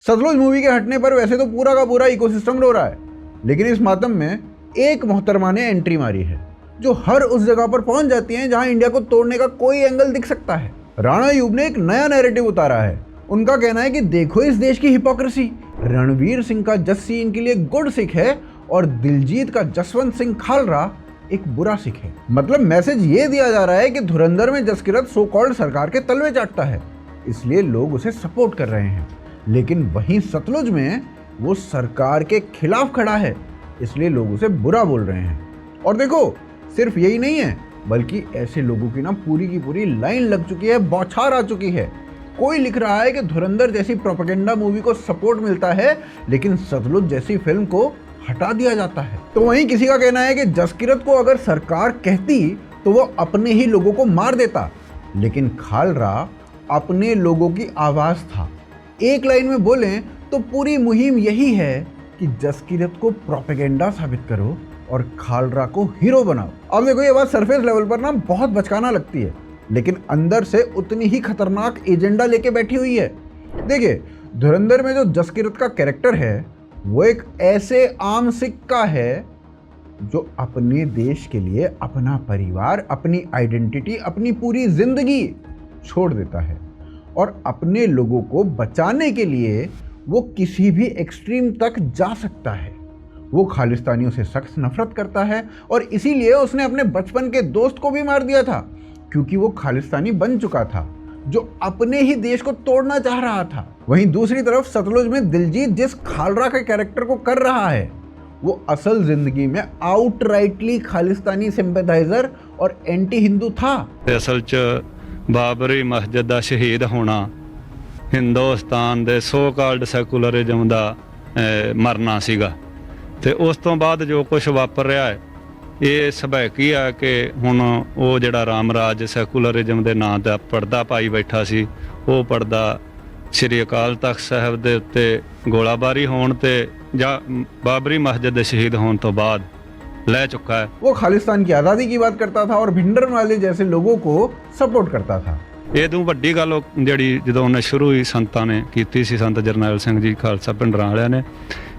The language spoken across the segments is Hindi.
सतलुज मूवी के हटने पर वैसे तो पूरा का पूरा इकोसिस्टम रो रहा है, लेकिन इस मातम में एक मोहतरमा ने एंट्री मारी है जो हर उस जगह पर पहुंच जाती है जहां इंडिया को तोड़ने का कोई एंगल दिख सकता है। राणा अयूब ने एक नया नैरेटिव उतारा है। उनका कहना है कि देखो इस देश की हिपोक्रेसी, रणवीर सिंह का जस्सी इनके लिए गुड सिख है और दिलजीत का जसवंत सिंह खालरा एक बुरा सिख है। मतलब मैसेज ये दिया जा रहा है कि धुरंधर में जसकिरत सो कॉल्ड सरकार के तलवे चाटता है, इसलिए लोग उसे सपोर्ट कर रहे हैं, लेकिन वहीं सतलुज में वो सरकार के खिलाफ खड़ा है, इसलिए लोग उसे बुरा बोल रहे हैं। और देखो सिर्फ यही नहीं है, बल्कि ऐसे लोगों की ना पूरी की पूरी लाइन लग चुकी है, बौछार आ चुकी है। कोई लिख रहा है कि धुरंधर जैसी प्रोपेगेंडा मूवी को सपोर्ट मिलता है, लेकिन सतलुज जैसी फिल्म को हटा दिया जाता है। तो वहीं किसी का कहना है कि जसकिरत को अगर सरकार कहती तो वो अपने ही लोगों को मार देता, लेकिन खालरा अपने लोगों की आवाज था। एक लाइन में बोलें तो पूरी मुहिम यही है कि जसकिरत को प्रोपेगेंडा साबित करो और खालरा को हीरो बनाओ। अब देखो ये बात सरफेस लेवल पर ना बहुत बचकाना लगती है, लेकिन अंदर से उतनी ही खतरनाक एजेंडा लेके बैठी हुई है। देखिए धुरंधर में जो जसकिरत का कैरेक्टर है वो एक ऐसे आम सिख का है जो अपने देश के लिए अपना परिवार, अपनी आइडेंटिटी, अपनी पूरी जिंदगी छोड़ देता है और अपने लोगों को बचाने के लिए वो किसी भी एक्सट्रीम तक जा सकता है। वो खालिस्तानियों से सख्त नफरत करता है और इसीलिए उसने अपने बचपन के दोस्त को भी मार दिया था, क्योंकि वो खालिस्तानी बन चुका था जो अपने ही देश को तोड़ना चाह रहा था। वहीं दूसरी तरफ सतलुज में दिलजीत जिस खालरा के कैरेक्टर को कर रहा है वो असल जिंदगी में आउटराइटली खालिस्तानी सिंपैथाइजर और एंटी हिंदू था। असल च बाबरी मस्जिद का शहीद होना हिंदुस्तान के सो कॉल्ड सैकुलरिज्म का मरना सीगा ते उस तो बाद जो कुछ वापर रहा है ये सभैकी है कि हुण वो जिहड़ा रामराज सैकुलरिज्म के नाम का पड़दा पाई बैठा सी, वो पड़दा श्री अकाल तख्त साहब के उत्ते गोलाबारी होने ते जां बाबरी मस्जिद के शहीद होने तो बाद ले चुका है। वो खालिस्तान की आज़ादी की बात करता था और भिंडरनवाले जैसे लोगों को सपोर्ट करता था। ये तो वड्डी गल जिहड़ी जदों उन्हें शुरू ही संतां ने कीती सी, संत जरनैल सिंह जी खालसा भिंडरां वालियां ने,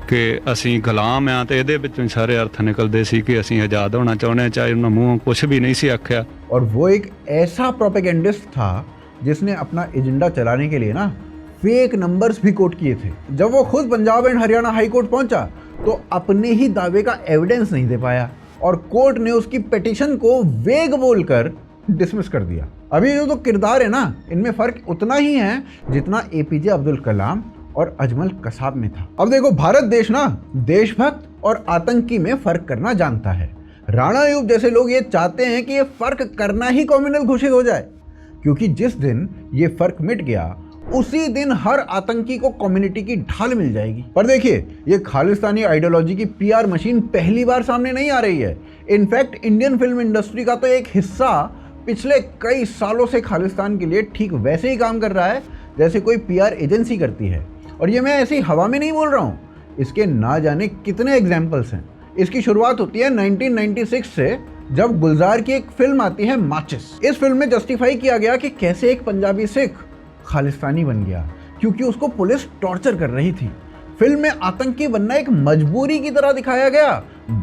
कि असीं गुलाम आ ते इहदे विचों सारे अर्थ निकलदे सी कि असीं आज़ाद होना चाहुंदे, चाहे उन्हां मूंहों कुछ भी नहीं सी आख्या। और वो एक ऐसा प्रोपेगेंडिस्ट था जिसने अपना एजेंडा चलाने के लिए ना फेक नंबर्स भी कोट किए थे। जब वो खुद Punjab and Haryana high court पहुंचा तो अपने ही दावे का एविडेंस नहीं दे पाया और कोर्ट ने उसकी पिटीशन को वेग बोलकर डिसमिस कर दिया। अभी जो तो किरदार है ना, इनमें फर्क उतना ही है जितना एपीजे अब्दुल कलाम और अजमल कसाब में था। अब देखो भारत देश ना देशभक्त और आतंकी में फर्क करना जानता है। राणा अयूब जैसे लोग ये चाहते हैं कि ये फर्क करना ही कम्युनल घोषित हो जाए, क्योंकि जिस दिन ये फर्क मिट गया उसी दिन हर आतंकी को कम्युनिटी की ढाल मिल जाएगी। पर देखिए ये खालिस्तानी आइडियोलॉजी की पीआर मशीन पहली बार सामने नहीं आ रही है। इनफैक्ट इंडियन फिल्म इंडस्ट्री का तो एक हिस्सा पिछले कई सालों से खालिस्तान के लिए ठीक वैसे ही काम कर रहा है जैसे कोई पीआर एजेंसी करती है। और ये मैं ऐसी हवा में नहीं बोल रहा हूँ, इसके ना जाने कितने एग्जाम्पल्स हैं। इसकी शुरुआत होती है 1996 से, जब गुलजार की एक फिल्म आती है माचिस। इस फिल्म में जस्टिफाई किया गया कि कैसे एक पंजाबी सिख खालिस्तानी बन गया क्योंकि उसको पुलिस टॉर्चर कर रही थी। फिल्म में आतंकी बनना एक मजबूरी की तरह दिखाया गया।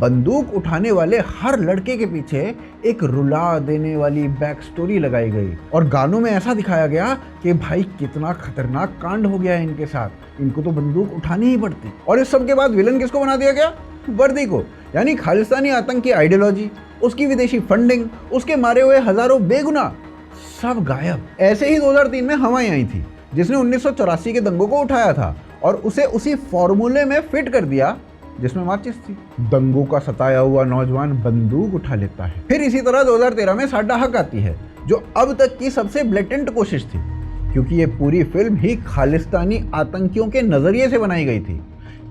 बंदूक उठाने वाले हर लड़के के पीछे एक रुला देने वाली बैक स्टोरी लगाई गई और गानों में ऐसा दिखाया गया कि भाई कितना खतरनाक कांड हो गया है इनके साथ, इनको तो बंदूक उठानी ही पड़ती। और इस सब के बाद विलन किसको बना दिया गया? वर्दी को। यानी खालिस्तानी आतंक की आइडियोलॉजी, उसकी विदेशी फंडिंग, उसके मारे हुए हजारों बेगुनाह सब गायब। ऐसे ही 2003 में हवाएं आई थी जिसने 1984 के दंगों को उठाया था और उसे उसी फॉर्मूले में फिट कर दिया जिसमें माचिस थी। दंगों का सताया हुआ नौजवान बंदूक उठा लेता है। फिर इसी तरह 2013 में साडा हक आती है जो अब तक की सबसे ब्लेटेंट कोशिश थी, क्योंकि ये पूरी फिल्म ही खालिस्तानी आतंकियों के नजरिए से बनाई गई थी,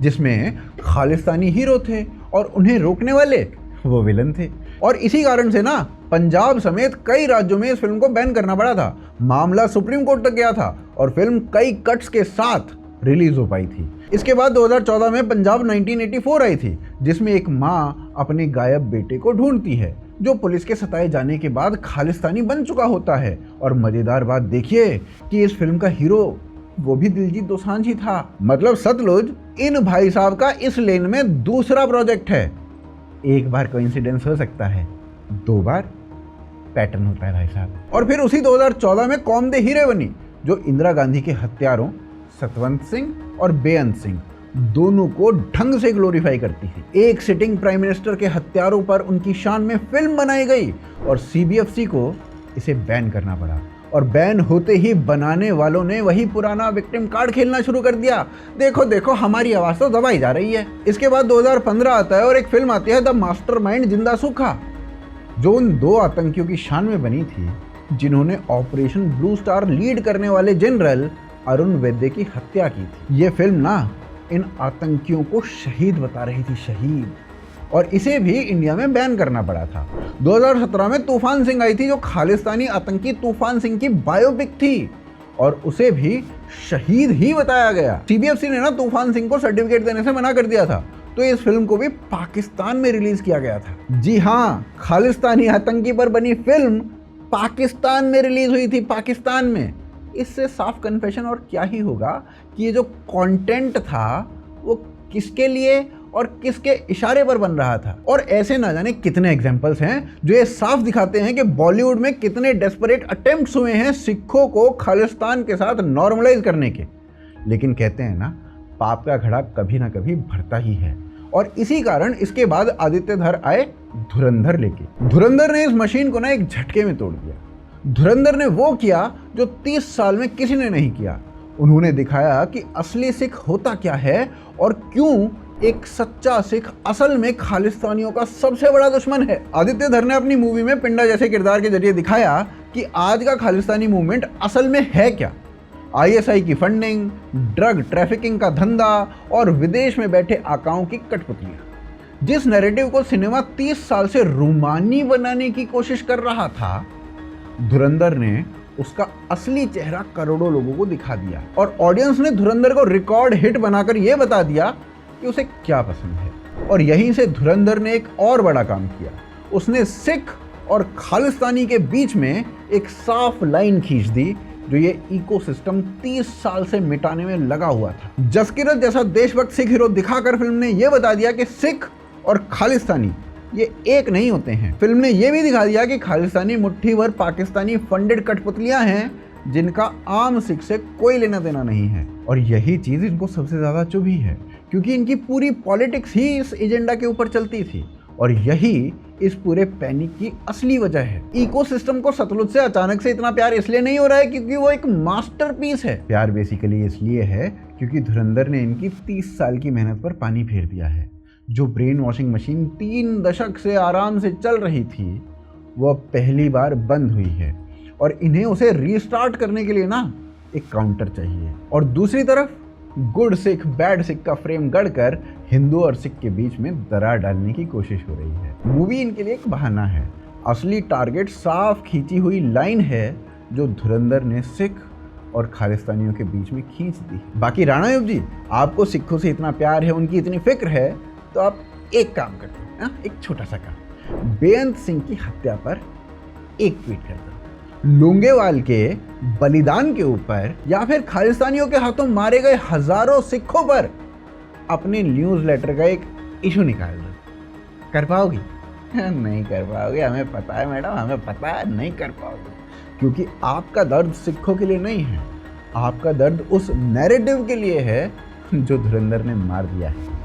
जिसमें खालिस्तानी हीरो थे और उन्हें रोकने वाले वो विलन थे। और इसी कारण से ना पंजाब समेत कई राज्यों में इस फिल्म को बैन करना पड़ा था। मामला सुप्रीम कोर्ट तक गया था और फिल्म कई कट्स के साथ रिलीज हो पाई थी। इसके बाद 2014 में पंजाब 1984 आई थी, जिसमें एक माँ अपने गायब बेटे को ढूंढती है जो पुलिस के सताए जाने के बाद खालिस्तानी बन चुका होता है। और मजेदार बात देखिए कि इस फिल्म का हीरो वो भी दिलजीत दोसांझ ही था। मतलब सतलुज इन भाई साहब का इस लेन में दूसरा प्रोजेक्ट है। एक बार कोइंसिडेंस हो सकता है, 2 बार पैटर्न होता है भाई साहब। और फिर उसी 2014 में कौम दे हीरे बनी, जो इंदिरा गांधी के हत्यारों सतवंत सिंह और बेअंत सिंह दोनों को ढंग से ग्लोरीफाई करती थी। एक सिटिंग प्राइम मिनिस्टर के हत्यारों पर उनकी शान में फिल्म बनाई गई और सीबीएफसी को इसे बैन करना पड़ा। और बैन होते ही बनाने वालों ने वही पुराना विक्टिम कार्ड खेलना शुरू कर दिया, देखो देखो हमारी आवाज तो दबाई जा रही है। इसके बाद 2015 आता है और एक फिल्म आती है द मास्टरमाइंड जिंदा सूखा, जो उन 2 आतंकियों की शान में बनी थी जिन्होंने ऑपरेशन ब्लू स्टार लीड करने वाले जनरल अरुण वैद्य की हत्या की थी। ये फिल्म ना इन आतंकियों को शहीद बता रही थी, शहीद। और इसे भी इंडिया में बैन करना पड़ा था। 2017 में तूफान सिंह आई थी, जो खालिस्तानी आतंकी तूफान सिंह की बायोपिक थी और उसे भी शहीद ही बताया गया। सीबीएफसी ने ना तूफान सिंह को सर्टिफिकेट देने से मना कर दिया था, तो इस फिल्म को भी पाकिस्तान में रिलीज किया गया था। जी हाँ, खालिस्तानी आतंकी पर बनी फिल्म पाकिस्तान में रिलीज हुई थी, पाकिस्तान में। इससे साफ कन्फेशन और क्या ही होगा कि ये जो कंटेंट था वो किसके लिए और किसके इशारे पर बन रहा था। और ऐसे ना जाने कितने एग्जांपल्स हैं जो ये साफ दिखाते हैं कि बॉलीवुड में कितने डेस्परेट अटेम्प्ट्स हुए हैं सिखों को खालिस्तान के साथ नॉर्मलाइज करने के। लेकिन कहते हैं ना, पाप का घड़ा कभी ना कभी भरता ही है। और इसी कारण इसके बाद आदित्य धर आए धुरंधर लेके। धुरंधर ने इस मशीन को ना एक झटके में तोड़ दिया। धुरंधर ने वो किया जो 30 साल में किसी ने नहीं किया। उन्होंने दिखाया कि असली सिख होता क्या है और क्यों एक सच्चा सिख असल में खालिस्तानियों का सबसे बड़ा दुश्मन है। आदित्य धर ने अपनी मूवी में पिंडा जैसे किरदार के जरिए दिखाया कि आज का खालिस्तानी मूवमेंट असल में है क्या। आईएसआई की फंडिंग, ड्रग ट्रैफिकिंग का धंधा और विदेश में बैठे आकाओं की कठपुतलियां। जिस नैरेटिव को सिनेमा 30 साल से रूमानी बनाने की कोशिश कर रहा था, धुरंधर ने उसका असली चेहरा करोड़ों लोगों को दिखा दिया। और ऑडियंस ने धुरंधर को रिकॉर्ड हिट बनाकर यह बता दिया कि उसे क्या पसंद है। और यहीं से धुरंधर ने एक और बड़ा काम किया। उसने सिख और खालिस्तानी के बीच में एक साफ लाइन खींच दी, जो ये इकोसिस्टम 30 साल से मिटाने में लगा हुआ था। जसकीरत जैसा देशभक्त सिख हीरो दिखाकर फिल्म ने यह बता दिया कि सिख और खालिस्तानी ये एक नहीं होते हैं। फिल्म ने यह भी दिखा दिया कि खालिस्तानी मुट्ठी भर पाकिस्तानी फंडेड कठपुतलियां हैं जिनका आम सिख से कोई लेना देना नहीं है। और यही चीज इनको सबसे ज्यादा चुभी है, क्योंकि इनकी पूरी पॉलिटिक्स ही इस एजेंडा के ऊपर चलती थी। और यही इस पूरे पैनिक की असली वजह है। इकोसिस्टम को सतलुज से अचानक से इतना प्यार इसलिए नहीं हो रहा है क्योंकि वो एक मास्टरपीस है। प्यार बेसिकली इसलिए है क्योंकि धुरंधर ने इनकी 30 साल की मेहनत पर पानी फेर दिया है। जो ब्रेन वॉशिंग मशीन 3 दशक से आराम से चल रही थी, वो अब पहली बार बंद हुई है और इन्हें उसे रीस्टार्ट करने के लिए ना एक काउंटर चाहिए। और दूसरी तरफ गुड सिख बैड सिख का फ्रेम गढ़कर हिंदू और सिख के बीच में दरार डालने की कोशिश हो रही है। मूवी इनके लिए एक बहाना है। असली टारगेट साफ खींची हुई लाइन है जो धुरंधर ने सिख और खालिस्तानियों के बीच में खींच दी। बाकी राणायुब जी, आपको सिखों से इतना प्यार है, उनकी इतनी फिक्र है, तो आप एक काम करते हैं, एक छोटा सा काम। बेअंत सिंह की हत्या पर एक ट्वीट कर दो। लोंगेवाल के बलिदान के ऊपर या फिर खालिस्तानियों के हाथों मारे गए हजारों सिखों पर अपने न्यूज़लेटर का एक इशू निकाल दो। कर पाओगी? नहीं कर पाओगे, हमें पता है मैडम, हमें पता है नहीं कर पाओगे। क्योंकि आपका दर्द सिखों के लिए नहीं है, आपका दर्द उस नैरेटिव के लिए है जो धुरंधर ने मार दिया है।